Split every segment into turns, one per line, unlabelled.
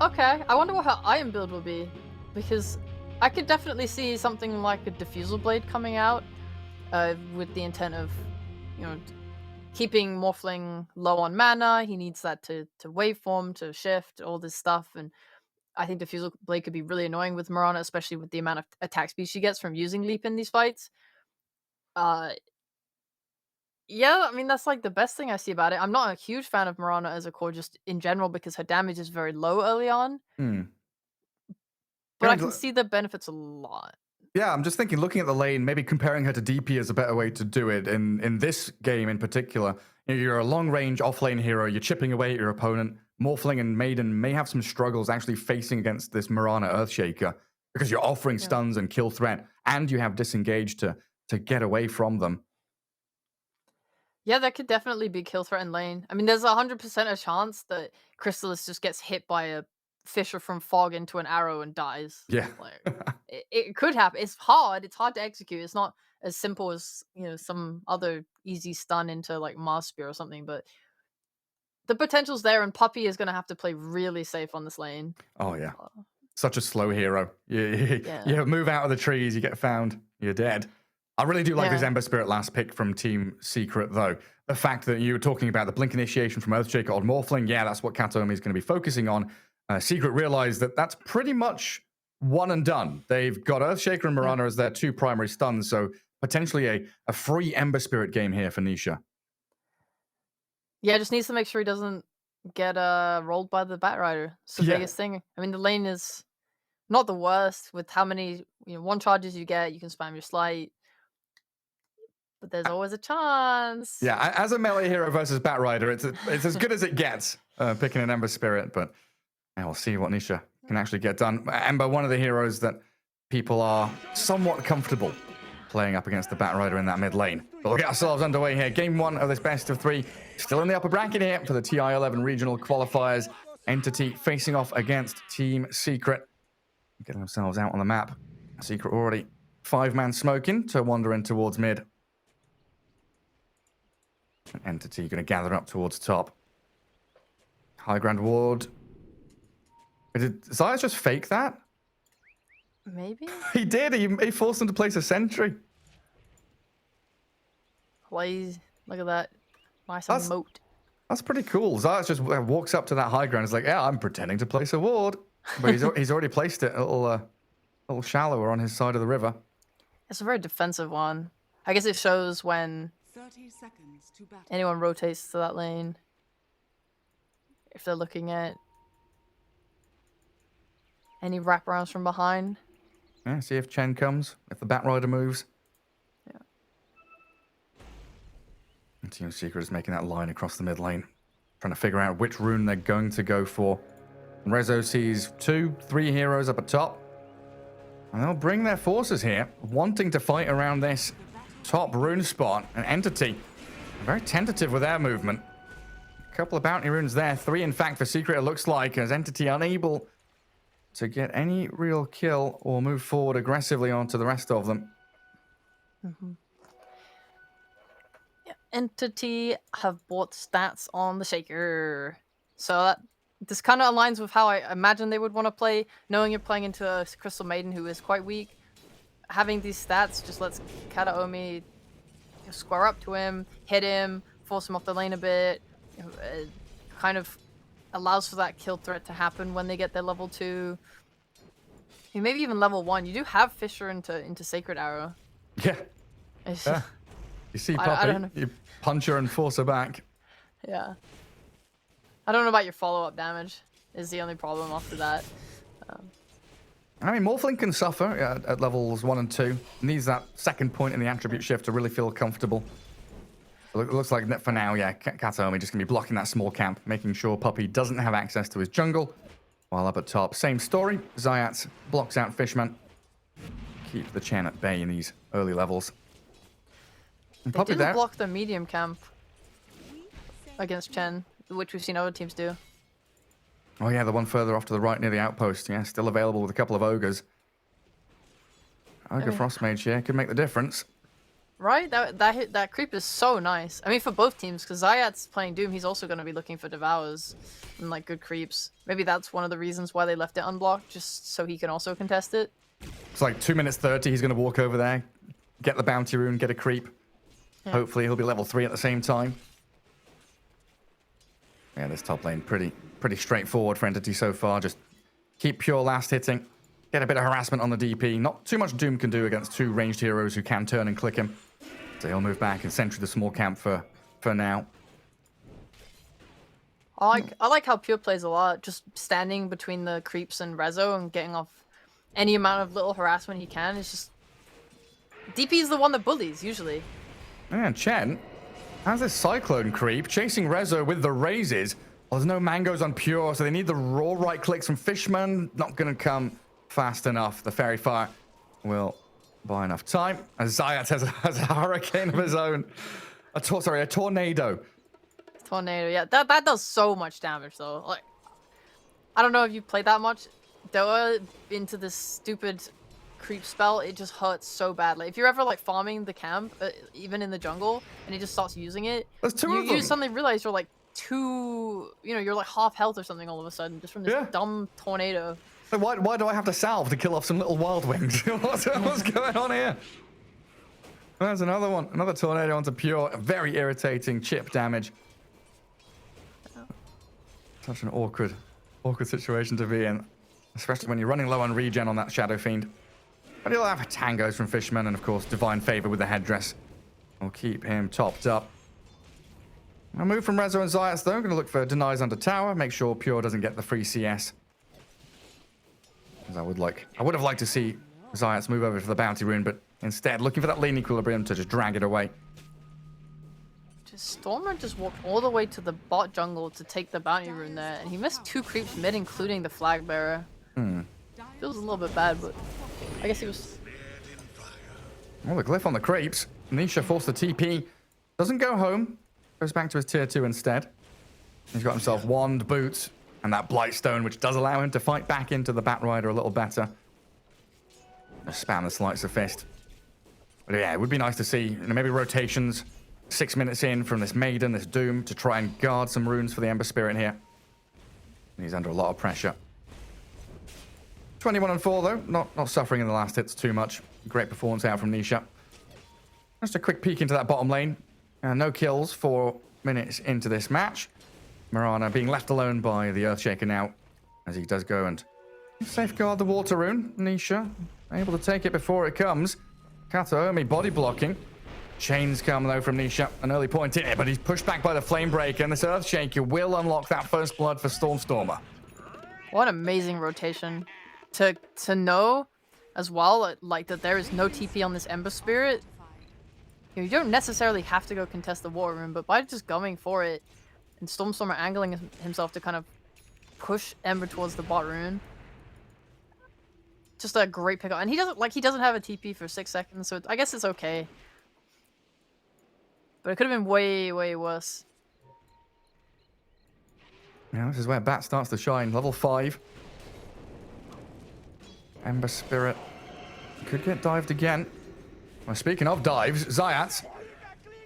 Okay, I wonder what her iron build will be, because I could definitely see something like a diffusal blade coming out, with the intent of, you know, keeping Morphling low on mana. He needs that to waveform, to shift, all this stuff, and I think diffusal blade could be really annoying with Mirana, especially with the amount of attack speed she gets from using leap in these fights. Uh, yeah, I mean that's like the best thing I see about it. I'm not a huge fan of Mirana as a core, just in general, because her damage is very low early on,
Hmm.
but I can see the benefits a lot.
Yeah, I'm just thinking, looking at the lane, maybe comparing her to DP is a better way to do it. In this game in particular, you're a long-range off-lane hero, you're chipping away at your opponent. Morphling and Maiden may have some struggles actually facing against this Mirana Earthshaker because you're offering
Yeah.
stuns and kill threat, and you have disengage to get away from them.
Yeah, that could definitely be kill threat in lane. I mean, there's 100% a chance that Crystallis just gets hit by a Fissure from Fog into an arrow and dies.
Yeah.
Like, it could happen. It's hard. It's hard to execute. It's not as simple as, some other easy stun into like Mars Spear or something, but the potential's there, and Puppy is going to have to play really safe on this lane.
Oh, yeah.
Uh,
Such a slow hero.
Yeah.
You move out of the trees, you get found, you're dead. I really do like this
Yeah.
Ember Spirit last pick from Team Secret, though. The fact that you were talking about the Blink Initiation from Earthshaker on Morphling, yeah, that's what Kataomi is going to be focusing on. Secret realized that that's pretty much one and done. They've got Earthshaker and Mirana as their two primary stuns, so potentially a free Ember Spirit game here for Nisha.
Yeah, just needs to make sure he doesn't get rolled by the Batrider. It's the
Yeah.
biggest thing. I mean, the lane is not the worst with how many one charges you get. You can spam your slight, but there's always a chance.
Yeah, as a melee hero versus Batrider, it's as good as it gets, picking an Ember Spirit, but yeah, we'll see what Nisha can actually get done. Ember, one of the heroes that people are somewhat comfortable playing up against the Batrider in that mid lane. But we'll get ourselves underway here. Game 1 of this best of 3. Still in the upper bracket here for the TI-11 regional qualifiers. Entity facing off against Team Secret. Getting themselves out on the map. Secret already 5-man smoking to wander in towards mid. Entity going to gather up towards top. High ground ward. Did Zayas just fake that?
Maybe.
He did. He forced him to place a sentry.
Plays. Look at that. Nice moat.
That's pretty cool. Zayas just walks up to that high ground. He's like, yeah, I'm pretending to place a ward. But he's already placed it a little shallower on his side of the river.
It's a very defensive one. I guess it shows when
30 seconds to battle.
anyone rotates to that lane. If they're looking at any wraparounds from behind.
Yeah, see if Chen comes, if the Batrider moves.
Yeah.
And Team Secret is making that line across the mid lane, trying to figure out which rune they're going to go for. And Rezo sees 2-3 heroes up at top. And they'll bring their forces here, wanting to fight around this top rune spot. An Entity, very tentative with their movement. A couple of bounty runes there. 3, in fact, for Secret, it looks like, as Entity unable to get any real kill or move forward aggressively onto the rest of them.
Yeah. Entity have bought stats on the Shaker. So this kind of aligns with how I imagine they would want to play, knowing you're playing into a Crystal Maiden who is quite weak. Having these stats just lets Kataomi square up to him, hit him, force him off the lane a bit. It kind of allows for that kill threat to happen when they get their level 2. Maybe even level 1. You do have Fissure into Sacred Arrow.
Yeah.
It's
Yeah. You see
I
Puppy,
don't know.
you punch her and force her back.
Yeah. I don't know about your follow-up damage is the only problem after that.
I mean, Morphling can suffer at levels 1 and 2. Needs that second point in the attribute shift to really feel comfortable. It looks like for now, yeah, Kataomi just going to be blocking that small camp, making sure Puppy doesn't have access to his jungle. While up at top, same story. Zayat blocks out Fishman. Keep the Chen at bay in these early levels. And
They
Puppy
didn't
there.
block the medium camp against Chen, which we've seen other teams do.
Oh yeah, the one further off to the right near the outpost. Yeah, still available with a couple of ogres. Ogre
Okay.
Frostmage here could make the difference.
Right? That creep is so nice. I mean, for both teams, because Zayat's playing Doom, he's also going to be looking for Devours and like good creeps. Maybe that's one of the reasons why they left it unblocked, just so he can also contest it.
It's like 2 minutes 30. He's going to walk over there, get the bounty rune, get a creep. Yeah. Hopefully he'll be level 3 at the same time. Yeah, this top lane pretty straightforward for Entity so far. Just keep pure last hitting. Get a bit of harassment on the DP. Not too much Doom can do against 2 ranged heroes who can turn and click him. So he'll move back and sentry the small camp for now.
I like how Pure plays a lot. Just standing between the creeps and Rezo and getting off any amount of little harassment he can. It's just... DP is the one that bullies, usually.
And Chen has this Cyclone creep chasing Rezo with the raises. Well, there's no mangoes on Pure, so they need the raw right clicks from Fishman. Not going to come fast enough. The Fairy Fire will buy enough time. And Zayat has a hurricane of his own. A tornado.
Tornado, yeah. That does so much damage, though. Like, I don't know if you played that much. Dota into this stupid creep spell, it just hurts so badly. If you're ever like farming the camp, even in the jungle, and he just starts using it,
there's 2 of them.
You suddenly realize you're like you're like half health or something all of a sudden, just from this dumb tornado.
So why do I have to salve to kill off some little wild wings? What's going on here? There's another one. Another tornado onto Pure. Very irritating chip damage. Such an awkward situation to be in. Especially when you're running low on regen on that Shadow Fiend. But he'll have tangos from Fishman and, of course, Divine Favor with the headdress. We'll keep him topped up. I'll move from Rezo and Zayats, though. I'm going to look for denies under tower. Make sure Pure doesn't get the free CS. As I would have liked to see Zayats move over to the bounty rune, but instead looking for that lane equilibrium to just drag it away.
Stormer just walked all the way to the bot jungle to take the bounty rune there, and he missed 2 creeps mid, including the flag bearer. Feels a little bit bad, but I guess he was...
Well, the glyph on the creeps. Nisha forced the TP. Doesn't go home. Goes back to his tier 2 instead. He's got himself Wand, Boots, and that Blightstone, which does allow him to fight back into the Bat Rider a little better. Just spam the Slicer Fist. But yeah, it would be nice to see maybe rotations 6 minutes in from this Maiden, this Doom, to try and guard some runes for the Ember Spirit here. He's under a lot of pressure. 21 and 4 though, not suffering in the last hits too much. Great performance out from Nisha. Just a quick peek into that bottom lane. No kills 4 minutes into this match. Mirana being left alone by the Earthshaker now, as he does go and safeguard the water rune. Nisha able to take it before it comes. Kataomi body blocking. Chains come though from Nisha. An early point in it, but he's pushed back by the Flamebreaker, and this Earthshaker will unlock that first blood for Stormstormer.
What an amazing rotation. To know as well, like, that there is no TP on this Ember Spirit. You don't necessarily have to go contest the water rune, but by just going for it, and Stormstormer angling himself to kind of push Ember towards the bot rune. Just a great pickup. And he doesn't have a TP for 6 seconds, so I guess it's okay. But it could have been way, way worse.
Yeah, this is where Bat starts to shine. Level 5. Ember Spirit could get dived again. Well, speaking of dives, Zayat.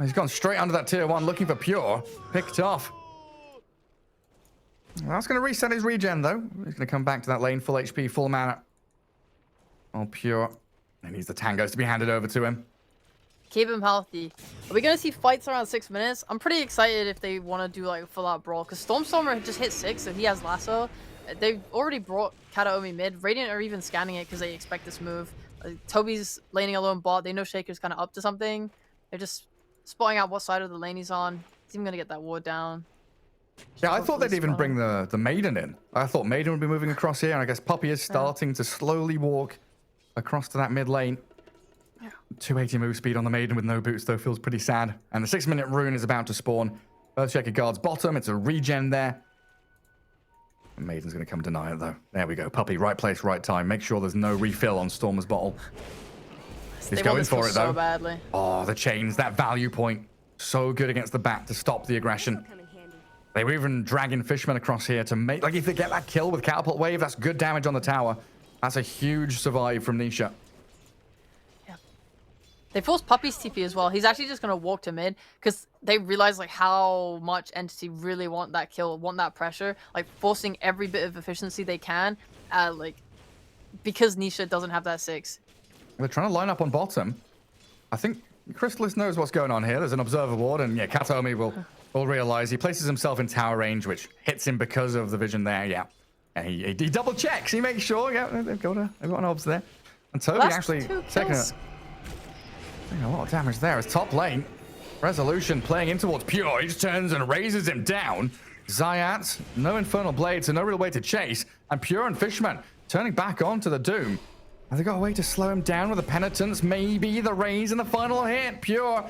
He's gone straight under that tier 1 looking for Pure. Picked off. Well, that's going to reset his regen, though. He's going to come back to that lane, full HP, full mana. Oh, Pure. He needs the tangos to be handed over to him.
Keep him healthy. Are we going to see fights around 6 minutes? I'm pretty excited if they want to do like a full-out brawl, because Stormstormer just hit 6, so he has Lasso. They've already brought Kataomi mid. Radiant are even scanning it because they expect this move. Toby's laning alone bot. They know Shaker's kind of up to something. They're just spotting out what side of the lane he's on. He's even going to get that ward down.
Yeah, I thought they'd even bring the Maiden in. I thought Maiden would be moving across here, and I guess Puppey is starting to slowly walk across to that mid lane. 280 move speed on the Maiden with no boots, though, feels pretty sad. And the 6-minute rune is about to spawn. Earthshaker guards bottom. It's a regen there. The Maiden's going to come deny it, though. There we go. Puppey, right place, right time. Make sure there's no refill on Stormer's bottle. He's going for it, though.
So badly.
Oh, the chains, that value point. So good against the Bat to stop the aggression. They were even dragging Fishman across here to make... Like, if they get that kill with Catapult Wave, that's good damage on the tower. That's a huge survive from Nisha.
They forced Puppy's TP as well. He's actually just gonna walk to mid because they realize like how much Entity really want that kill, want that pressure, like forcing every bit of efficiency they can, like because Nisha doesn't have that 6.
They're trying to line up on bottom. I think Crystallis knows what's going on here. There's an observer ward, and yeah, Katomi will realize he places himself in tower range, which hits him because of the vision there. Yeah, and he double checks. He makes sure. Yeah, they've got an obs there, and Toby actually taking a lot of damage there. As top lane, Resolution playing in towards Pure. He just turns and raises him down. Zayat, no Infernal Blade, so no real way to chase, and Pure and Fishman turning back onto the Doom. Have they got a way to slow him down with a Penitence? Maybe the raise in the final hit. Pure.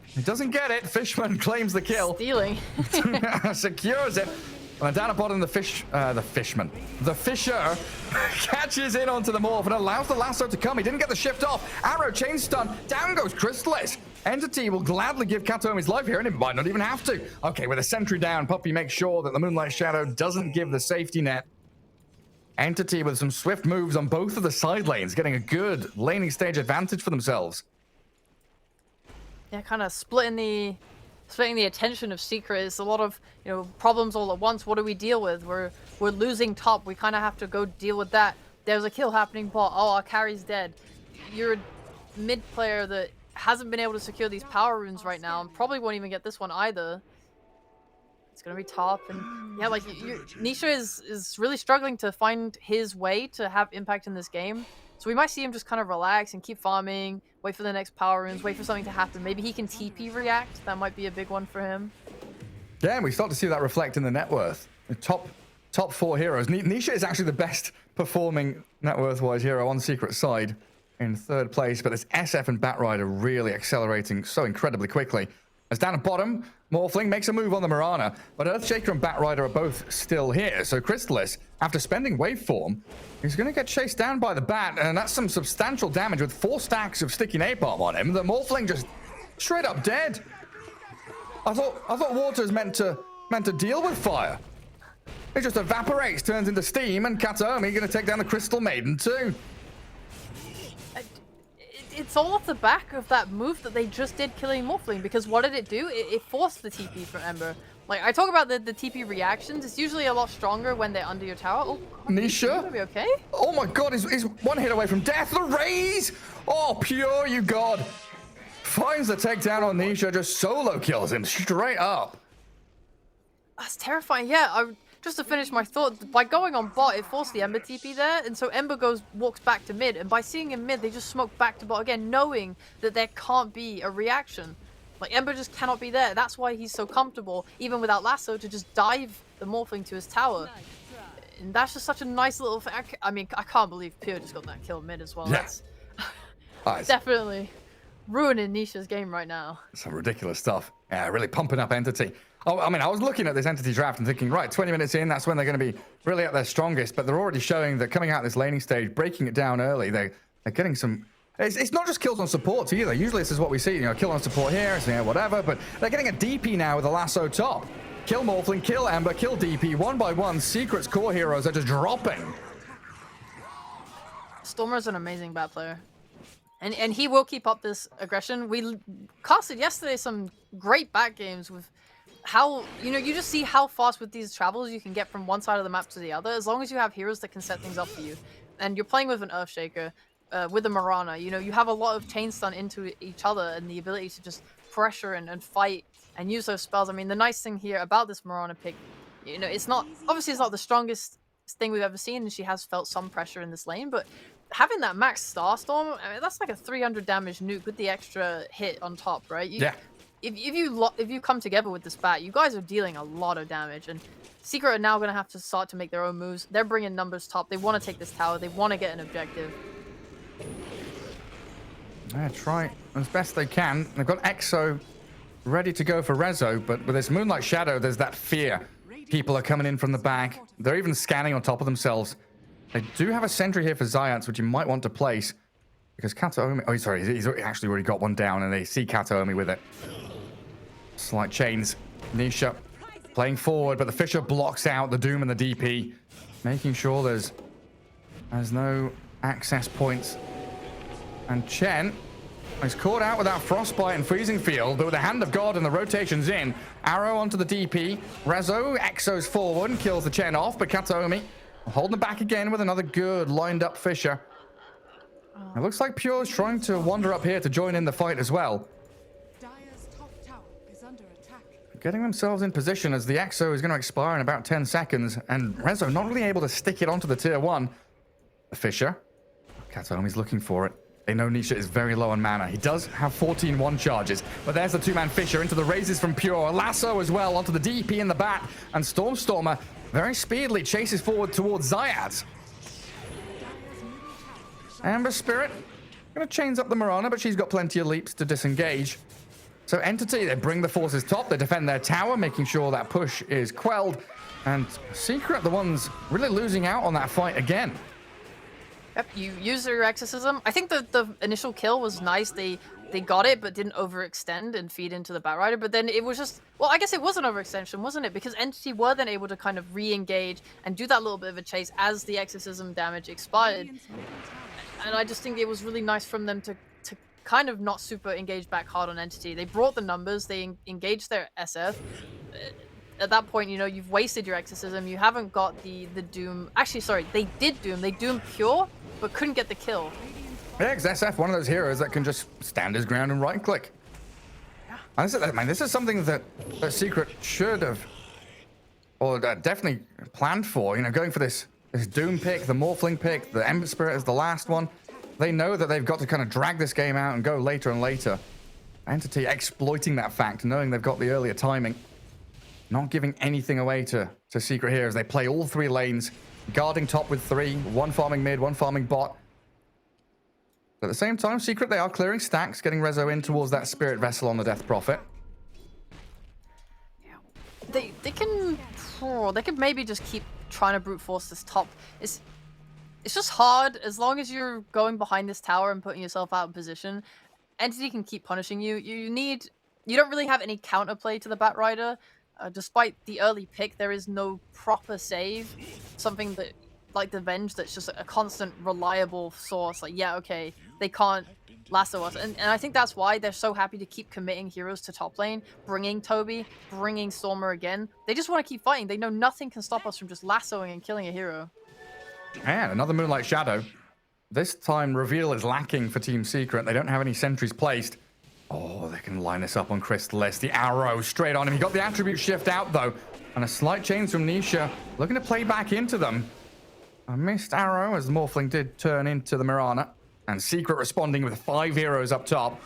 He doesn't get it. Fishman claims the kill.
Stealing.
Secures it. And then down at bottom, the Fisher catches in onto the Morph and allows the lasso to come. He didn't get the shift off. Arrow, chain stun. Down goes Crystallis. Entity will gladly give Katomi his life here, and it might not even have to. Okay, with a sentry down, Puppy makes sure that the Moonlight Shadow doesn't give the safety net. Entity with some swift moves on both of the side lanes, getting a good laning stage advantage for themselves.
Yeah, kind of splitting the attention of Secret. It's a lot of problems all at once. What do we deal with? We're losing top. We kind of have to go deal with that. There's a kill happening bot. Oh, our carry's dead. You're a mid player that hasn't been able to secure these power runes right now, and probably won't even get this one either. It's gonna be top, and yeah, like Nisha is really struggling to find his way to have impact in this game. So we might see him just kind of relax and keep farming, wait for the next power runes, wait for something to happen. Maybe he can TP react. That might be a big one for him.
Yeah, and we start to see that reflect in the net worth. The top 4 heroes. Nisha is actually the best performing net worth-wise hero on Secret's side in 3rd place, but this SF and Batrider really accelerating so incredibly quickly. As down at bottom, Morphling makes a move on the Mirana, but Earthshaker and Batrider are both still here. So Crystallis, after spending waveform, he's going to get chased down by the Bat, and that's some substantial damage with 4 stacks of sticky napalm on him. The Morphling just straight up dead. I thought water's meant to deal with fire. It just evaporates, turns into steam, and Katomi going to take down the Crystal Maiden too.
It's all off the back of that move that they just did, killing Morphling, because what did it do? It forced the TP from Ember. Like, I talk about the TP reactions. It's usually a lot stronger when they're under your tower. Oh,
Nisha?
Gonna be okay?
Oh my god, he's 1 hit away from death. The raise! Oh, Pure, you god. Finds the takedown on Nisha, just solo kills him straight up.
That's terrifying. Yeah, just to finish my thought, by going on bot, it forced the Ember TP there, and so Ember walks back to mid, and by seeing him mid, they just smoke back to bot again, knowing that there can't be a reaction. Like, Ember just cannot be there. That's why he's so comfortable, even without Lasso, to just dive the Morphling to his tower. And that's just such a nice little thing. I mean, I can't believe Pure just got that kill mid as well.
Yes.
That's definitely ruining Nisha's game right now.
Some ridiculous stuff. Yeah, really pumping up Entity. Oh, I mean, I was looking at this Entity draft and thinking, right, 20 minutes in, that's when they're going to be really at their strongest. But they're already showing that coming out this laning stage, breaking it down early, they're getting some... It's not just kills on supports either. Usually this is what we see, kill on support here, so, whatever. But they're getting a DP now with a lasso top. Kill Morphling, kill Ember, kill DP. 1 by 1, Secret's core heroes are just dropping.
Stormer's an amazing bat player. And he will keep up this aggression. We casted yesterday some great bat games with how, you just see how fast with these travels you can get from one side of the map to the other, as long as you have heroes that can set things up for you. And you're playing with an Earthshaker, with a Mirana, you have a lot of chain stun into each other and the ability to just pressure and fight and use those spells. I mean, the nice thing here about this Mirana pick, it's not the strongest thing we've ever seen, and she has felt some pressure in this lane, but having that max Starstorm, I mean, that's like a 300 damage nuke with the extra hit on top, right?
Yeah.
If you come together with this bat, you guys are dealing a lot of damage, and Secret are now going to have to start to make their own moves. They're bringing numbers top. They want to take this tower. They want to get an objective.
Yeah, try as best they can. They've got Exo ready to go for Rezo, but with this Moonlight Shadow, there's that fear. People are coming in from the back. They're even scanning on top of themselves. They do have a sentry here for Zayats, which you might want to place, because Katomi... Oh, sorry, he's actually already got one down, and they see Katomi with it. Slight chains. Nisha playing forward, but the Fisher blocks out the Doom and the DP, making sure there's no access points. And Chen He's caught out with that frostbite and freezing field, but with the hand of God and the rotations in, arrow onto the DP. Rezo exos forward and kills the Chen off, but Kataomi holding them back again with another good lined up Fisher. It looks like Pure's trying to wander up here to join in the fight as well.
Dire's top tower is under attack.
Getting themselves in position as the Exo is going to expire in about 10 seconds, and Rezo not really able to stick it onto the tier 1. Fisher. Kataomi's looking for it. They know Nisha is very low on mana. He does have 14 one charges, but there's the two-man Fisher into the raises from Pure. Lasso as well onto the DP in the bat, and Stormstormer very speedily chases forward towards Zayat. Ember Spirit gonna chains up the Mirana, but she's got plenty of leaps to disengage. So Entity, they bring the forces top, they defend their tower, making sure that push is quelled, and Secret, the ones really losing out on that fight again.
Yep, you use your exorcism. I think the initial kill was nice. They got it, but didn't overextend and feed into the Batrider. But then it was just, well, I guess it was an overextension, wasn't it? Because Entity were then able to kind of re-engage and do that little bit of a chase as the exorcism damage expired. And I just think it was really nice from them to kind of not super engage back hard on Entity. They brought the numbers, they engaged their SF. At that point, you know, you've wasted your exorcism. You haven't got the Doom. Actually, sorry, they did Doom. They Doomed Pure, but couldn't get the kill.
Yeah, because SF, one of those heroes that can just stand his ground and right click. Yeah. This is something that Secret should have, or definitely planned for. You know, going for this Doom pick, the Morphling pick, the Ember Spirit is the last one. They know that they've got to kind of drag this game out and go later and later. Entity exploiting that fact, knowing they've got the earlier timing. Not giving anything away to Secret here as they play all three lanes, guarding top with 3, one farming mid, one farming bot. At the same time, Secret, they are clearing stacks, getting Rezo in towards that Spirit Vessel on the Death Prophet.
They could maybe just keep trying to brute force this top. It's just hard as long as you're going behind this tower and putting yourself out of position. Entity can keep punishing you. You don't really have any counterplay to the Batrider. Despite the early pick, there is no proper save. Something that, like the Venge, that's just a constant, reliable source. Like, yeah, okay, they can't lasso us. And I think that's why they're so happy to keep committing heroes to top lane, bringing Toby, bringing Stormer again. They just want to keep fighting. They know nothing can stop us from just lassoing and killing a hero.
And another Moonlight Shadow. This time, reveal is lacking for Team Secret. They don't have any sentries placed. Oh, they can line this up on Crystallis. The arrow straight on him. He got the attribute shift out, though. And a slight change from Nisha. Looking to play back into them. A missed arrow as the Morphling did turn into the Mirana. And Secret responding with 5 heroes up top.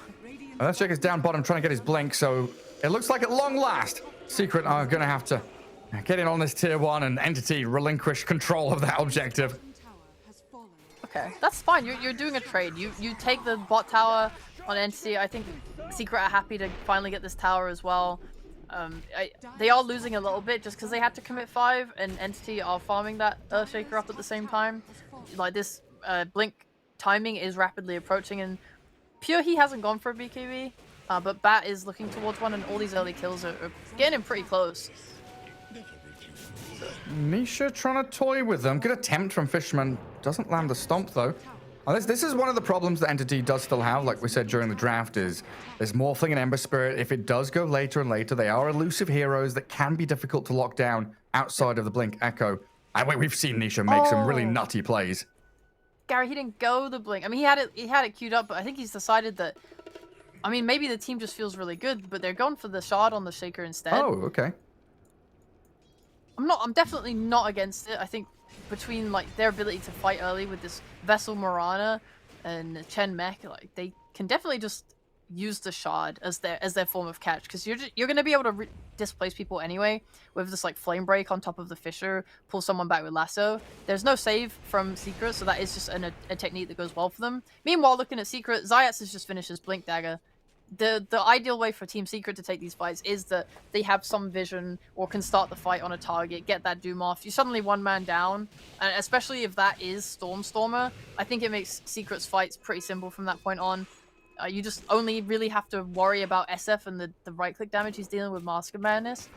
Earthshaker's down bottom trying to get his blink, so it looks like at long last, Secret are going to have to get in on this tier 1 and Entity relinquish control of that objective.
Okay, that's fine. You're doing a trade. You take the bot tower on Entity. I think Secret are happy to finally get this tower as well. They are losing a little bit just because they had to commit 5, and Entity are farming that Earthshaker up at the same time. Like this blink timing is rapidly approaching, and Pure, he hasn't gone for a BKB, but Bat is looking towards one, and all these early kills are getting him pretty close.
Nisha trying to toy with them. Good attempt from Fisherman. Doesn't land the stomp, though. This is one of the problems that Entity does still have, like we said during the draft, is there's Morphling and Ember Spirit. If it does go later and later, they are elusive heroes that can be difficult to lock down outside of the Blink Echo. We've seen Nisha make some really nutty plays.
Gary, he didn't go the blink. I mean, he had it queued up, but I think he's decided that, I mean, maybe the team just feels really good, but they're going for the shard on the Shaker instead.
Oh, okay.
I'm definitely not against it. I think between like their ability to fight early with this Vessel Mirana and Chen Mech, like they can definitely just use the shard as their form of catch, because you're going to be able to displace people anyway with this like flame break on top of the Fisher, pull someone back with lasso. There's no save from Secret, so that is just a technique that goes well for them. Meanwhile, looking at Secret, Zayats has just finished his blink dagger. The ideal way for Team Secret to take these fights is that they have some vision or can start the fight on a target, get that Doom off. You suddenly one man down, and especially if that is Stormstormer, I think it makes Secret's fights pretty simple from that point on. You just only really have to worry about SF and the right-click damage he's dealing with Mask of Madness.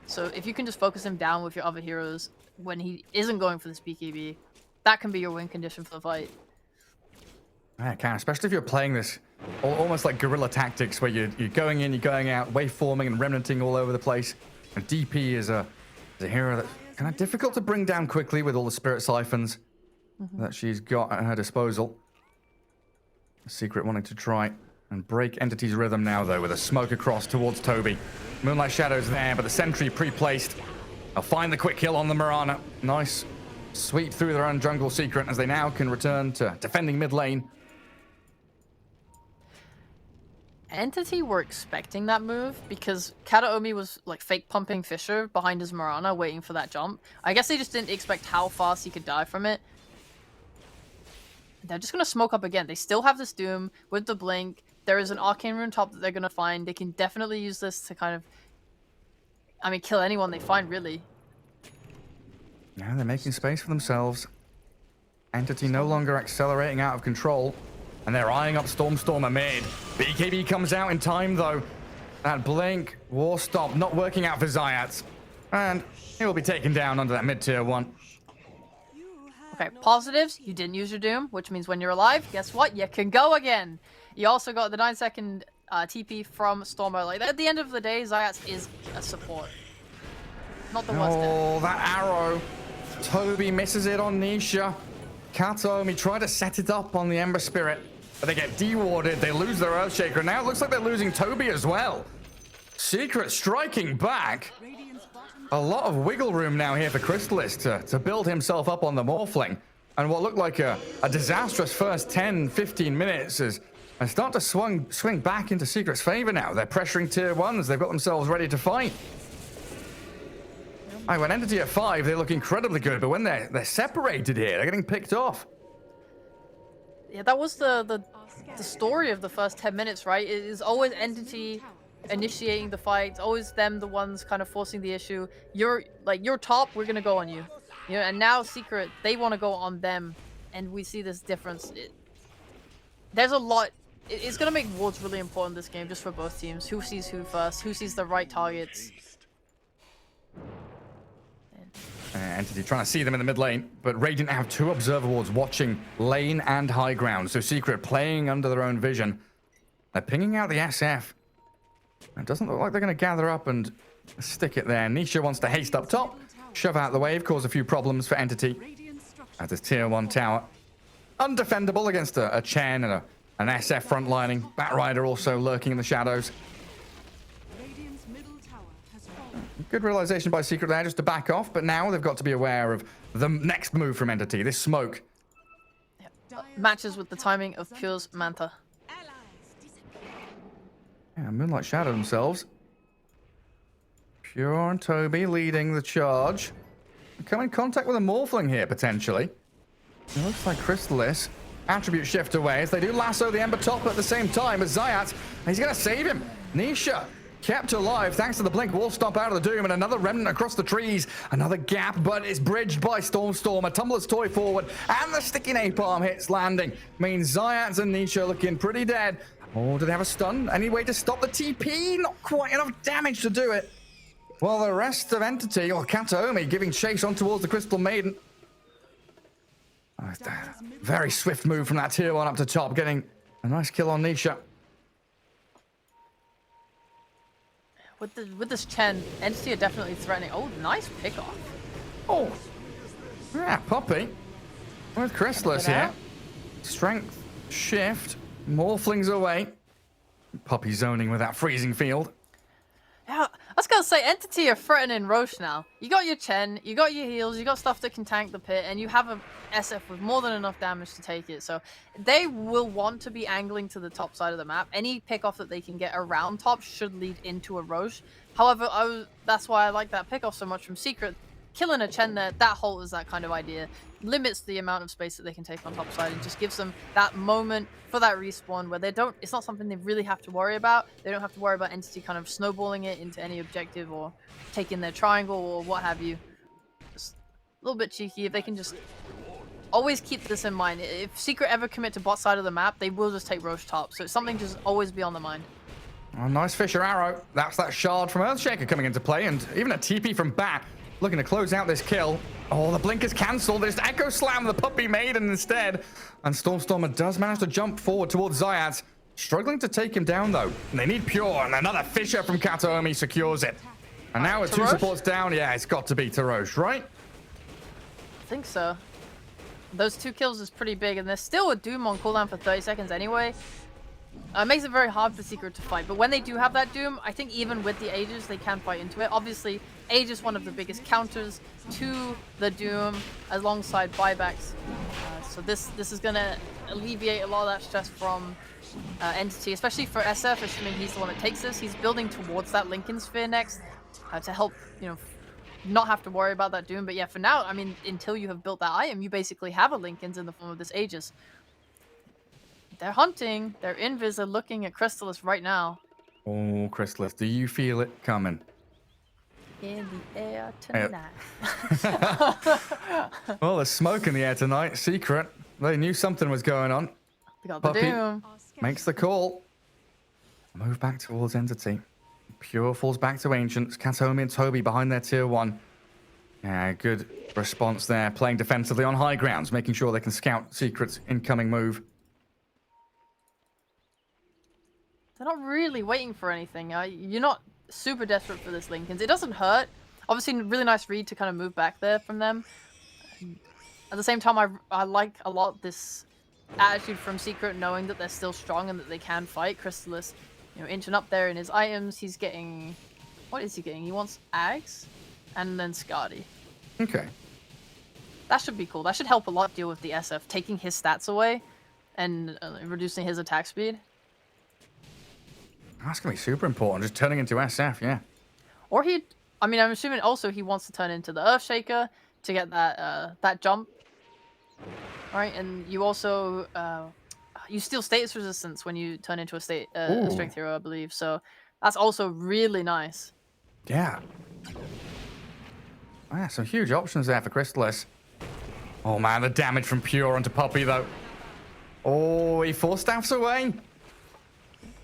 So if you can just focus him down with your other heroes when he isn't going for this BKB, that can be your win condition for the fight.
Yeah, it can, especially if you're playing this almost like guerrilla tactics where you're going in, you're going out, waveforming and remnanting all over the place. And DP is a hero that's kind of difficult to bring down quickly with all the spirit siphons that she's got at her disposal. Secret wanting to try and break Entity's rhythm now, though, with a smoke across towards Toby. Moonlight Shadow's there, but the sentry pre-placed. They'll find the quick kill on the Mirana. Nice sweep through their own jungle Secret as they now can return to defending mid lane.
Entity were expecting that move because Kataomi was like fake pumping Fisher behind his Mirana waiting for that jump. I guess they just didn't expect how fast he could die from it. They're just going to smoke up again. They still have this Doom with the Blink. There is an Arcane Rune top that they're going to find. They can definitely use this to kind of, I mean, kill anyone they find, really.
Now they're making space for themselves. Entity no longer accelerating out of control. And they're eyeing up Stormstormer mid. BKB comes out in time, though. That Blink, War Stop, not working out for Zayat. And he will be taken down under that mid-tier 1.
Okay, positives. You didn't use your Doom, which means when you're alive, guess what? You can go again. You also got the 9-second TP from Stormer. Like, at the end of the day, Zayat is a support. Not the worst.
Oh, that arrow. Toby misses it on Nisha. Kataomi tried to set it up on the Ember Spirit, but they get de-warded. They lose their Earthshaker. Now it looks like they're losing Toby as well. Secret striking back. A lot of wiggle room now here for Crystallis to build himself up on the Morphling. And what looked like a disastrous first 10-15 minutes is start to swing back into Secret's favor now. They're pressuring tier 1s. They've got themselves ready to fight. When Entity at 5, they look incredibly good, but when they're separated here, they're getting picked off.
Yeah, that was the story of the first 10 minutes, right? It is always Entity initiating the fight. It's always them, the ones kind of forcing the issue. You're top, we're gonna go on you. You know, and now Secret, they want to go on them, and we see this difference. There's a lot. It's gonna make wards really important this game, just for both teams. Who sees who first? Who sees the right targets?
Entity trying to see them in the mid lane, but Radiant have 2 observer wards watching lane and high ground, so Secret playing under their own vision. They're pinging out the SF. It doesn't look like they're going to gather up and stick it there. Nisha wants to haste up top, shove out the wave, cause a few problems for Entity. At this tier 1 tower. Undefendable against a Chen and an SF frontlining. Batrider also lurking in the shadows. Good realization by Secret there just to back off, but now they've got to be aware of the next move from Entity, this smoke.
Yep. Matches with the timing of Pure's Manta.
Yeah, Moonlight Shadow themselves. Pure and Toby leading the charge. Come in contact with a Morphling here, potentially. It looks like Crystallis. Attribute shift away as they do lasso the Ember top at the same time as Zayat. He's going to save him. Nisha kept alive thanks to the Blink Wall Stomp out of the Doom, and another remnant across the trees. Another gap, but it's bridged by Stormstormer. Tumbler's Toy forward, and the sticky napalm hits landing. Means Zayat and Nisha looking pretty dead. Oh, do they have a stun? Any way to stop the TP? Not quite enough damage to do it. Well, the rest of Entity, or Kataomi, giving chase on towards the Crystal Maiden. Oh, very swift move from that tier 1 up to top, getting a nice kill on Nisha.
With this Chen, Entity are definitely threatening. Oh, nice pick off.
Oh, yeah, Poppy with Crystallis here. Strength shift, Morphlings away. Poppy zoning with that freezing field.
Yeah, I was gonna say Entity are threatening Roche now. You got your Chen, you got your heals, you got stuff that can tank the pit, and you have a SF with more than enough damage to take it. So they will want to be angling to the top side of the map. Any pickoff that they can get around top should lead into a Roche. However, that's why I like that pickoff so much from Secret. Killing a Chen there, that halters that kind of idea. Limits the amount of space that they can take on top side and just gives them that moment for that respawn where they don't, it's not something they really have to worry about. They don't have to worry about Entity kind of snowballing it into any objective or taking their triangle or what have you. Just a little bit cheeky. If they can just always keep this in mind. If Secret ever commit to bot side of the map, they will just take Roche top. So it's something just always be on the mind.
Oh, nice Fisher arrow. That's that shard from Earthshaker coming into play, and even a TP from Bat. Looking to close out this kill. Oh, the blink is cancelled. There's Echo Slam the Puppy Maiden instead. And Stormstormer does manage to jump forward towards Zayat. Struggling to take him down, though. And they need Pure, and another Fissure from Kataomi secures it. And now with 2
Tarosh?
supports down, yeah, it's got to be Tarosh, right?
I think so. Those 2 kills is pretty big, and there's still a Doom on cooldown for 30 seconds anyway. It makes it very hard for Secret to fight, but when they do have that Doom, I think even with the Aegis, they can fight into it. Obviously, Aegis is one of the biggest counters to the Doom, alongside buybacks. So this is going to alleviate a lot of that stress from Entity, especially for SF, assuming he's the one that takes this. He's building towards that Lincoln Sphere next to help, you know, not have to worry about that Doom. But yeah, for now, I mean, until you have built that item, you basically have a Lincoln's in the form of this Aegis. They're hunting. They're invis. They're looking at Crystallis right now.
Oh, Crystallis, do you feel it coming?
In the air tonight.
Well, there's smoke in the air tonight. Secret. They knew something was going on.
They got the
Puppy
Doom.
makes the call. Move back towards Entity. Pure falls back to Ancients. Kataomi and Toby behind their tier 1. Yeah, good response there. Playing defensively on high grounds, making sure they can scout Secret's incoming move.
They're not really waiting for anything. You're not super desperate for this Lincolns. It doesn't hurt. Obviously, really nice read to kind of move back there from them. At the same time, I like a lot this attitude from Secret, knowing that they're still strong and that they can fight. Crystallis, you know, inching up there in his items. He's getting... What is he getting? He wants Ags and then Skadi.
Okay.
That should be cool. That should help a lot deal with the SF, taking his stats away and reducing his attack speed.
That's going to be super important. Just turning into SF, yeah.
Or he... I mean, I'm assuming also he wants to turn into the Earthshaker to get that jump. Alright, and you also... you steal status resistance when you turn into a strength hero, I believe. So that's also really nice.
Yeah. Yeah, some huge options there for Crystallis. Oh man, the damage from Pure onto Puppy though. Oh, he 4 staffs away.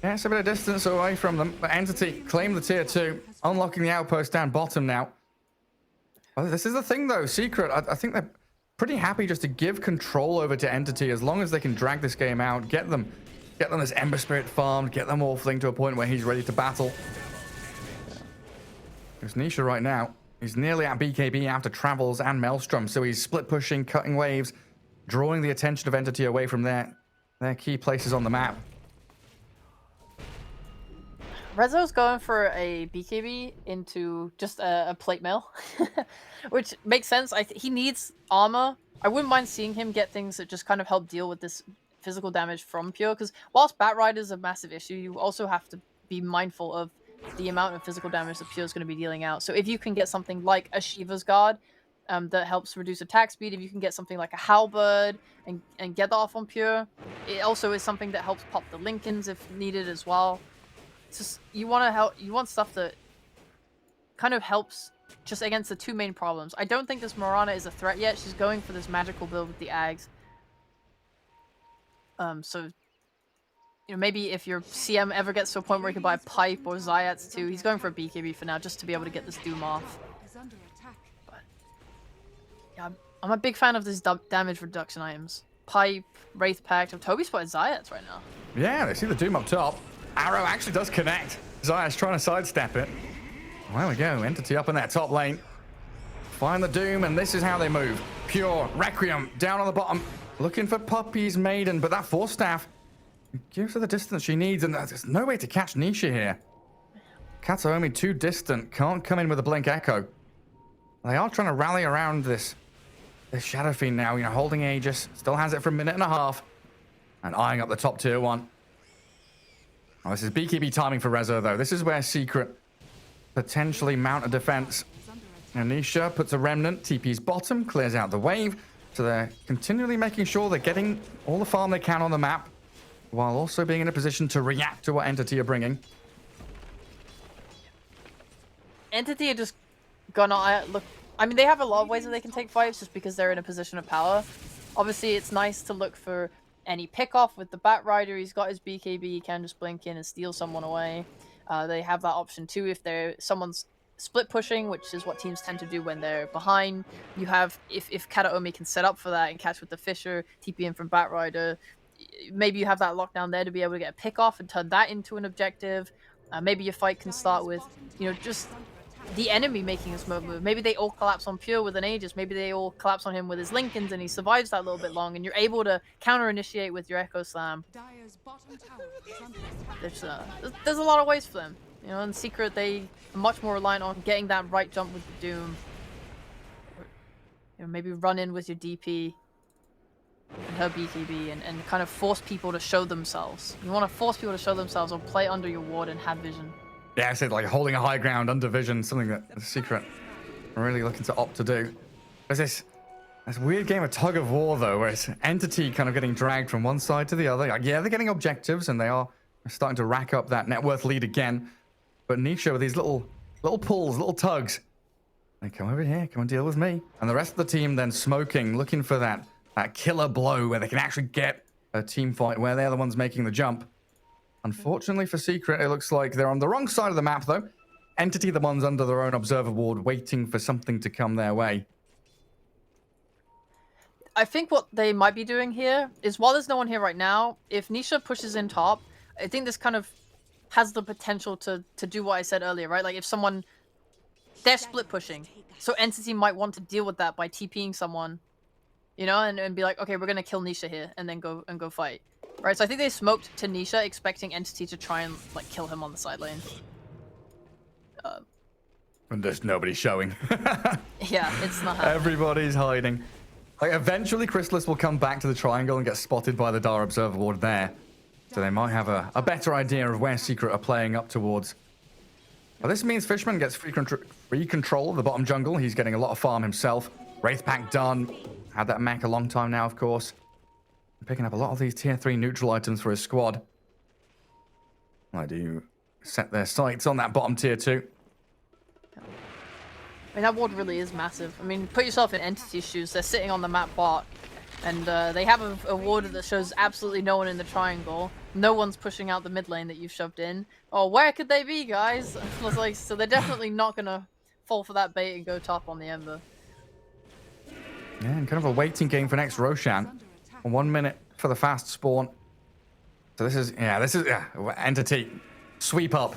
Yeah, it's a bit of distance away from them. But Entity claim the tier 2, unlocking the outpost down bottom now. Well, this is the thing though, Secret, I think they're pretty happy just to give control over to Entity as long as they can drag this game out, get them this Ember Spirit farmed, get them Morphling to a point where he's ready to battle. There's Nisha right now. He's nearly at BKB after Travels and Maelstrom, so he's split pushing, cutting waves, drawing the attention of Entity away from their key places on the map.
Rezo's going for a BKB into just a plate mail, which makes sense. He needs armor. I wouldn't mind seeing him get things that just kind of help deal with this physical damage from Pure, because whilst Batrider is a massive issue, you also have to be mindful of the amount of physical damage that Pure is going to be dealing out. So if you can get something like a Shiva's Guard that helps reduce attack speed, if you can get something like a Halberd and get that off on Pure, it also is something that helps pop the Lincolns if needed as well. It's just, you want stuff that kind of helps just against the 2 main problems. I don't think this Morana is a threat yet. She's going for this magical build with the Ags. So, you know, maybe if your CM ever gets to a point where he can buy Pipe or Zayats too, he's going for a BKB for now just to be able to get this Doom off. But, yeah, I'm a big fan of these damage reduction items. Pipe, Wraith Pact, Toby spotted Zayats right now.
Yeah, they see the Doom up top. Arrow actually does connect. Zayas trying to sidestep it. There we go, Entity up in that top lane. Find the Doom, and this is how they move. Pure, Requiem, down on the bottom. Looking for Puppy's Maiden, but that 4 staff gives her the distance she needs, and there's no way to catch Nisha here. Kataomi too distant, can't come in with a Blink Echo. They are trying to rally around this Shadow Fiend now, you know, holding Aegis. Still has it for a minute and a half. And eyeing up the top tier 1. Oh, this is BKB timing for Rezo, though. This is where Secret potentially mount a defense. And Nisha puts a Remnant, TP's bottom, clears out the wave. So they're continually making sure they're getting all the farm they can on the map, while also being in a position to react to what Entity are bringing.
Entity are just gonna look. I mean, they have a lot of ways that they can take fights just because they're in a position of power. Obviously, it's nice to look for any pick off with the Batrider. He's got his BKB, he can just blink in and steal someone away. They have that option too if someone's split pushing, which is what teams tend to do when they're behind. You have, if Kataomi can set up for that and catch with the Fissure, TP in from Batrider, maybe you have that lockdown there to be able to get a pick off and turn that into an objective. Maybe your fight can start with, you know, just the enemy making a smoke move. Maybe they all collapse on Pure with an Aegis. Maybe they all collapse on him with his Lincolns and he survives that little bit long and you're able to counter-initiate with your Echo Slam.
Dire's bottom tower is under attack.
There's a lot of ways for them. You know, in Secret, they are much more reliant on getting that right jump with the Doom. You know, maybe run in with your DP and her BKB and kind of force people to show themselves. You want to force people to show themselves or play under your ward and have vision.
Yeah, I said like holding a high ground under vision, something that the Secret are really looking to opt to do. There's this weird game of tug of war though, where it's Entity kind of getting dragged from one side to the other. Like, yeah, they're getting objectives and they are starting to rack up that net worth lead again. But Nisha with these little pulls, little tugs. Like, come over here, come and deal with me. And the rest of the team then smoking, looking for that killer blow where they can actually get a team fight where they're the ones making the jump. Unfortunately for Secret, it looks like they're on the wrong side of the map though. Entity the ones under their own observer ward waiting for something to come their way.
I think what they might be doing here is, while there's no one here right now, if Nisha pushes in top, I think this kind of has the potential to do what I said earlier, right? Like if someone, they're split pushing, so Entity might want to deal with that by TPing someone, you know, and be like, okay, we're gonna kill Nisha here, and then go fight, right? So I think they smoked to Nisha, expecting Entity to try and like kill him on the side lane.
And there's nobody showing.
Yeah, it's not happening.
Everybody's hiding. Like eventually, Chrysalis will come back to the triangle and get spotted by the Dar observer ward there. So they might have a better idea of where Secret are playing up towards. Well, this means Fishman gets free control of the bottom jungle. He's getting a lot of farm himself. Wraith Pack done. Had that mech a long time now, of course. Picking up a lot of these tier 3 neutral items for his squad. I do set their sights on that bottom tier 2.
I mean, that ward really is massive. I mean, put yourself in Entity's shoes. They're sitting on the map bot, and they have a ward that shows absolutely no one in the triangle. No one's pushing out the mid lane that you've shoved in. Oh, where could they be, guys? I was like, so they're definitely not gonna fall for that bait and go top on the Ember.
Yeah, and kind of a waiting game for next Roshan. 1 minute for the fast spawn. So this is Entity. Sweep up.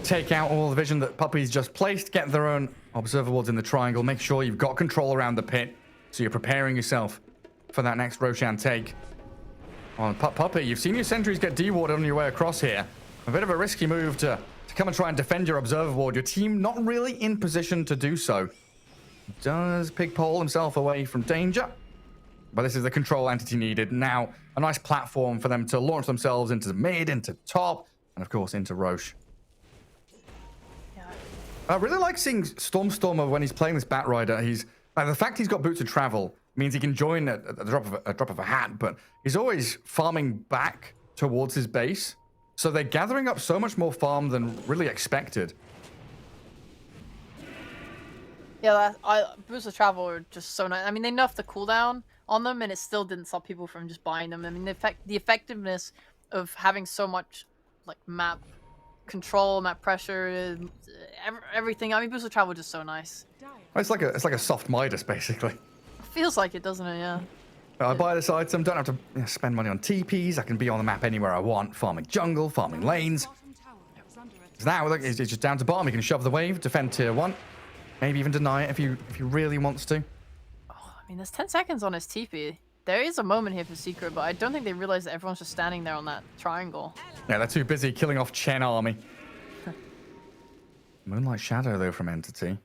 Take out all the vision that Puppy's just placed. Get their own observer wards in the triangle. Make sure you've got control around the pit, so you're preparing yourself for that next Roshan take. On Puppy, you've seen your sentries get dewarded on your way across here. A bit of a risky move to come and try and defend your observer ward. Your team not really in position to do so. Does Pigpole himself away from danger? But this is the control Entity needed. Now, a nice platform for them to launch themselves into the mid, into top, and of course into Roche.
Yeah.
I really like seeing Stormstormer when he's playing this Batrider. He's the fact he's got boots of travel means he can join at the drop of a hat, but he's always farming back towards his base. So they're gathering up so much more farm than really expected.
Yeah, boots of travel are just so nice. I mean, they nerfed the cooldown on them, and it still didn't stop people from just buying them. I mean, the effectiveness of having so much like map control, map pressure, everything. I mean, boots of travel are just so nice.
It's like a soft Midas, basically.
Feels like it, doesn't it? Yeah.
I buy this item, don't have to spend money on TPs. I can be on the map anywhere I want, farming jungle, farming lanes. Now look, it's just down to bottom. You can shove the wave, defend tier 1, maybe even deny it if you really wants to.
Oh, I mean, there's 10 seconds on his TP. There is a moment here for Secret, but I don't think they realize that everyone's just standing there on that triangle.
Yeah, they're too busy killing off Chen army. Moonlight Shadow though from Entity.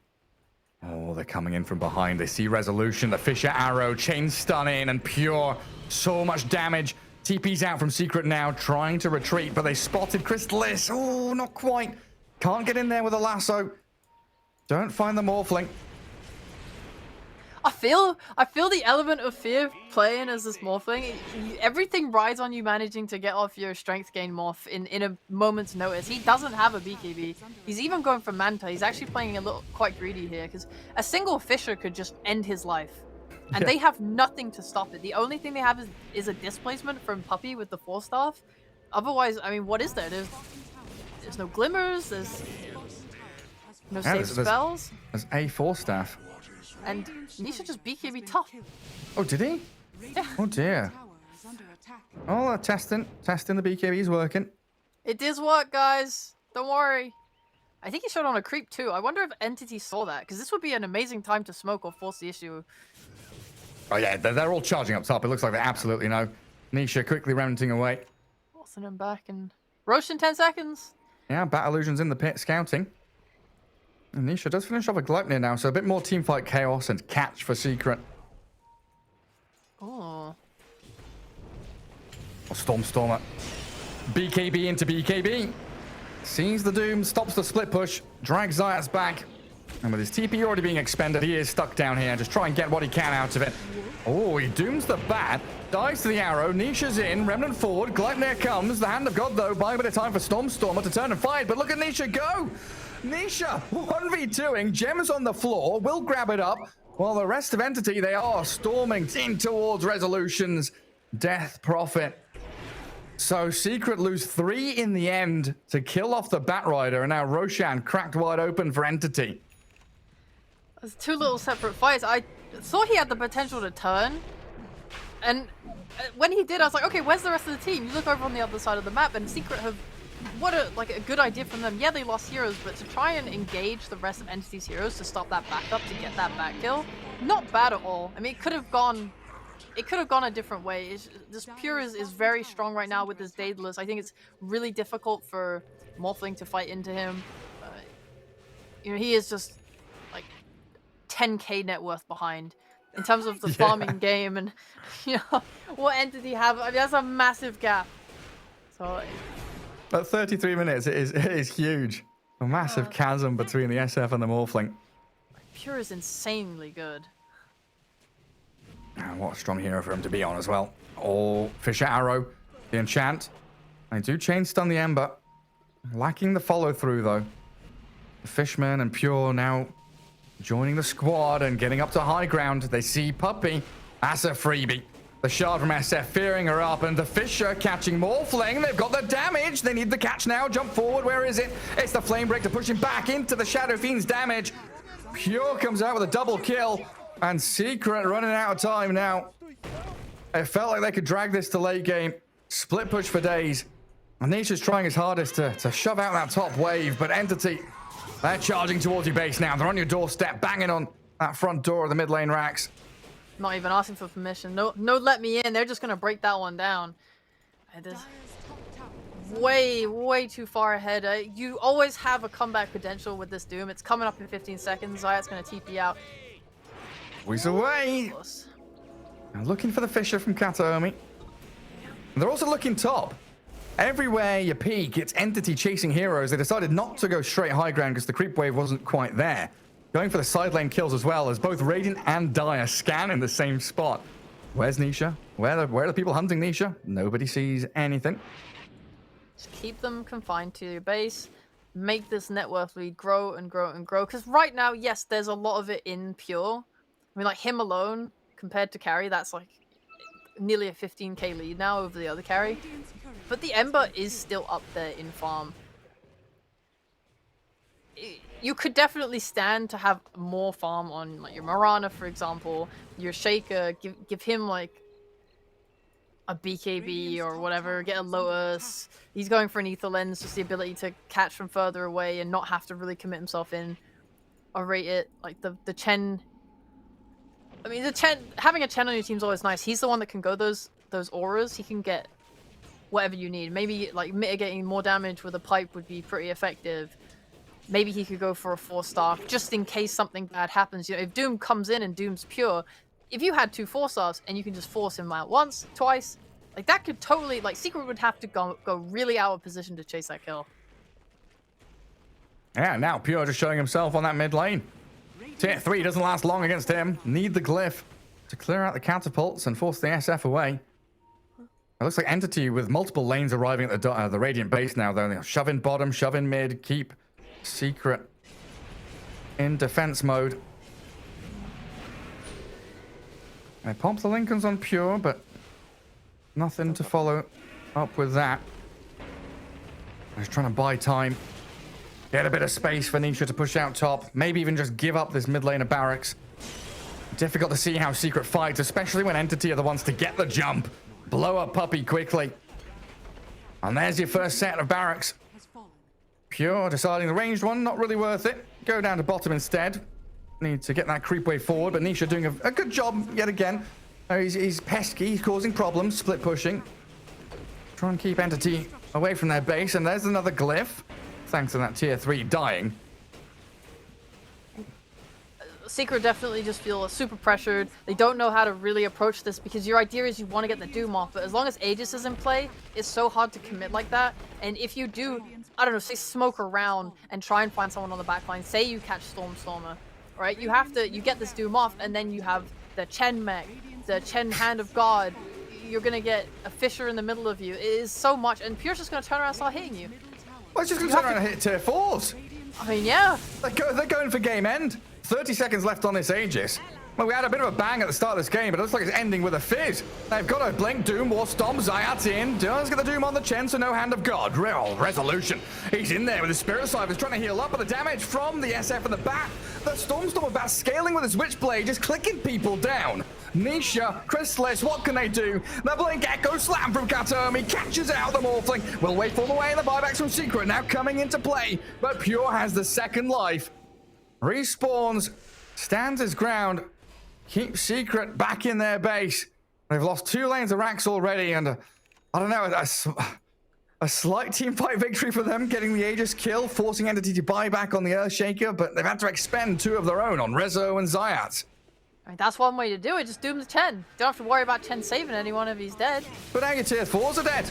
Oh, they're coming in from behind. They see Resolution, the Fisher Arrow, Chain Stun in, and Pure. So much damage. TP's out from Secret now, trying to retreat, but they spotted Chrysalis. Oh, not quite. Can't get in there with a lasso. Don't find the Morphling.
I feel the element of fear playing as this Morphling. Everything rides on you managing to get off your strength gain morph in a moment's notice. He doesn't have a BKB. He's even going for Manta. He's actually playing a little quite greedy here because a single Fisher could just end his life. And they have nothing to stop it. The only thing they have is a displacement from Puppy with the Force Staff. Otherwise, I mean, what is there? There's no glimmers, there's no safe spells.
There's a Force Staff.
And Nisha just BKB top.
Oh, did he?
Yeah.
Oh dear.
attack.
Oh, testing the BKB's working.
It does work, guys. Don't worry. I think he showed on a creep too. I wonder if Entity saw that, because this would be an amazing time to smoke or force the issue.
Oh yeah, they're all charging up top. It looks like they absolutely know. Nisha quickly remnanting away.
Forcing him back and Roche in 10 seconds.
Yeah, Bat Illusion's in the pit scouting. And Nisha does finish off a Gleipnir now, so a bit more teamfight chaos and catch for Secret.
Oh.
Stormer. BKB into BKB. Sees the Doom, stops the split push, drags Zayat's back. And with his TP already being expended, he is stuck down here. Just try and get what he can out of it. Oh, he dooms the bat. Dies to the arrow. Nisha's in. Remnant forward. Gleipnir comes. The Hand of God, though, buying a bit of time for Stormer to turn and fight. But look at Nisha go. Nisha 1v2ing. Gems on the floor. Will grab it up. While the rest of Entity, they are storming in towards Resolution's Death Prophet. So Secret lose 3 in the end to kill off the Batrider. And now Roshan cracked wide open for Entity.
There's 2 little separate fights. I thought he had the potential to turn. And when he did, I was like, okay, where's the rest of the team? You look over on the other side of the map, and Secret have... What a good idea from them. Yeah, they lost heroes, but to try and engage the rest of Entity's heroes to stop that backup, to get that back kill, not bad at all. I mean, it could have gone a different way. This Pure is very strong right now with his Daedalus. I think it's really difficult for Morphling to fight into him. He is just... 10k net worth behind in terms of the farming game, and what Entity have. I mean, that's a massive gap. So
at 33 minutes, it is huge. A massive chasm between the SF and the Morphling.
Pure is insanely good.
And what a strong hero for him to be on as well. Oh, Fisher Arrow, the enchant. They do chain stun the Ember. Lacking the follow through though. The Fishman and Pure now joining the squad and getting up to high ground. They see Puppy. That's a freebie. The shard from SF fearing her up, and the Fisher catching Morphling. They've got the damage. They need the catch now. Jump forward. Where is it? It's the Flame Break to push him back into the Shadow Fiend's damage. Pure comes out with a double kill, and Secret running out of time now. It felt like they could drag this to late game. Split push for days. Anisha's trying his hardest to shove out that top wave, but Entity, they're charging towards your base now. They're on your doorstep, banging on that front door of the mid lane racks.
Not even asking for permission. No, let me in. They're just going to break that one down. It is way too far ahead. You always have a comeback potential with this Doom. It's coming up in 15 seconds. Zayat's going to TP out.
He's away. Now looking for the Fisher from Kataomi. They're also looking top. Everywhere you peek, it's Entity chasing heroes. They decided not to go straight high ground because the creep wave wasn't quite there. Going for the side lane kills as well, as both Radiant and Dire scan in the same spot. Where's Nisha? Where are the people hunting Nisha? Nobody sees anything.
Just keep them confined to your base. Make this net worth lead grow and grow and grow. Because right now, yes, there's a lot of it in Pure. I mean, like him alone compared to carry, that's like nearly a 15k lead now over the other carry. But the Ember is still up there in farm. You could definitely stand to have more farm on like your Mirana, for example, your Shaker, give him like a BKB or whatever, get a Lotus. He's going for an Ether Lens, just the ability to catch from further away and not have to really commit himself in. Or rate it, like the Chen. I mean, having a Chen on your team is always nice. He's the one that can go those auras. He can get whatever you need. Maybe like mitigating more damage with a pipe would be pretty effective. Maybe he could go for a 4-star just in case something bad happens. You know, if Doom comes in and Doom's pure, if you had 2 4-stars and you can just force him out once, twice, like that could totally, like Secret would have to go really out of position to chase that kill.
Yeah, now Pure just showing himself on that mid lane. Tier 3 doesn't last long against him. Need the glyph to clear out the catapults and force the SF away. It looks like Entity with multiple lanes arriving at the Radiant base now, though. They'll shove in bottom, shove in mid, keep Secret in defense mode. They pump the Lincolns on Pure, but nothing to follow up with that. Just trying to buy time. Get a bit of space for Nisha to push out top. Maybe even just give up this mid lane of barracks. Difficult to see how Secret fights, especially when Entity are the ones to get the jump. blow up Puppey quickly. And there's your first set of barracks.
Has fallen.
Pure deciding the ranged one, not really worth it. Go down to bottom instead. Need to get that creep wave forward, but Nisha doing a good job yet again. He's pesky, he's causing problems, split pushing. Try and keep Entity away from their base, and there's another glyph. Thanks to that tier 3 dying.
Secret definitely just feel super pressured. They don't know how to really approach this because your idea is you want to get the Doom off, but as long as Aegis is in play, it's so hard to commit like that. And if you do, I don't know, say smoke around and try and find someone on the backline, say you catch Stormer, right? You get this Doom off, and then you have the Chen mech, the Chen Hand of God. You're gonna get a Fissure in the middle of you. It is so much, and Pure's just gonna turn around and start hitting you.
Well, it's just gonna turn around and hit tier 4s.
I mean, yeah.
They're going for game end. 30 seconds left on this Aegis. Well, we had a bit of a bang at the start of this game, but it looks like it's ending with a fizz. They've got a Blink, Doom, War Stomp, Zayat's in. Does get the Doom on the Chen, so no Hand of God. Real resolution. He's in there with his Spirit Scythe. He's trying to heal up, but the damage from the SF and the Bat. The Stormstormer Bat scaling with his Witchblade, just clicking people down. Nisha, Chrysalis, what can they do? The Blink Echo Slam from Kataomi catches out the Morphling. Will wait for the way, and the buybacks from Secret now coming into play. But Pure has the second life. Respawns, stands his ground, keeps Secret back in their base. They've lost 2 lanes of racks already, and I don't know, a slight team fight victory for them, getting the Aegis kill, forcing Entity to buy back on the Earthshaker, but they've had to expend 2 of their own on Rezo and Zayat.
I mean, that's one way to do it. Just doom the Chen. Don't have to worry about Chen saving anyone if he's dead.
But now your tier 4s are dead.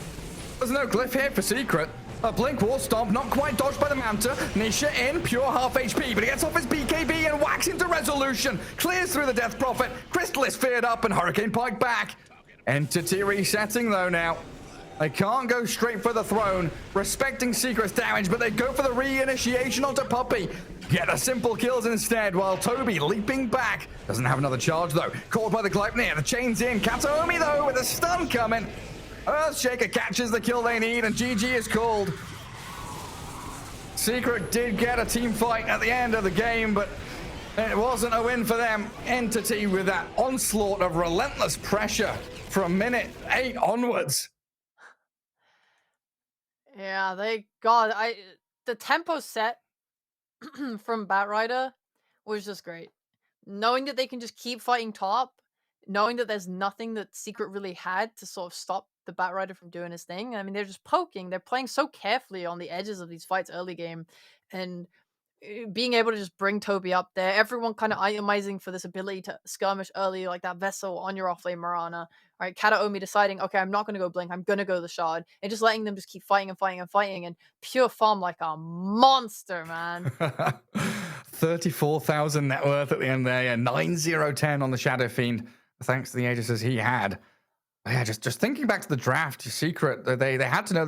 There's no glyph here for Secret. A Blink War Stomp, not quite dodged by the Manta. Nisha in, Pure half HP, but he gets off his BKB and whacks into Resolution. Clears through the Death Prophet. Crystal is feared up and Hurricane Pike back. Entity resetting though now. They can't go straight for the throne, respecting Secret's damage, but they go for the reinitiation onto Puppey. Get the simple kills instead, while Toby leaping back. Doesn't have another charge though. Caught by the Gleipnir, the chain's in. Kataomi though, with a stun coming. Earthshaker catches the kill they need, and GG is called. Secret did get a team fight at the end of the game, but it wasn't a win for them. Entity with that onslaught of relentless pressure from minute 8 onwards.
Yeah, the tempo set from Batrider was just great. Knowing that they can just keep fighting top, knowing that there's nothing that Secret really had to sort of stop the Batrider from doing his thing. I mean, they're just poking. They're playing so carefully on the edges of these fights early game, and being able to just bring Toby up there. Everyone kind of itemizing for this ability to skirmish early, like that Vessel on your offlane Mirana. All right, Kataomi deciding, okay, I'm not going to go Blink. I'm going to go the Shard. And just letting them just keep fighting and fighting and fighting, and Pure farm like a monster, man.
34,000 net worth at the end there. Yeah, 9-0-10 on the Shadow Fiend, thanks to the Aegises he had. Yeah, just thinking back to the draft, Secret, they had to know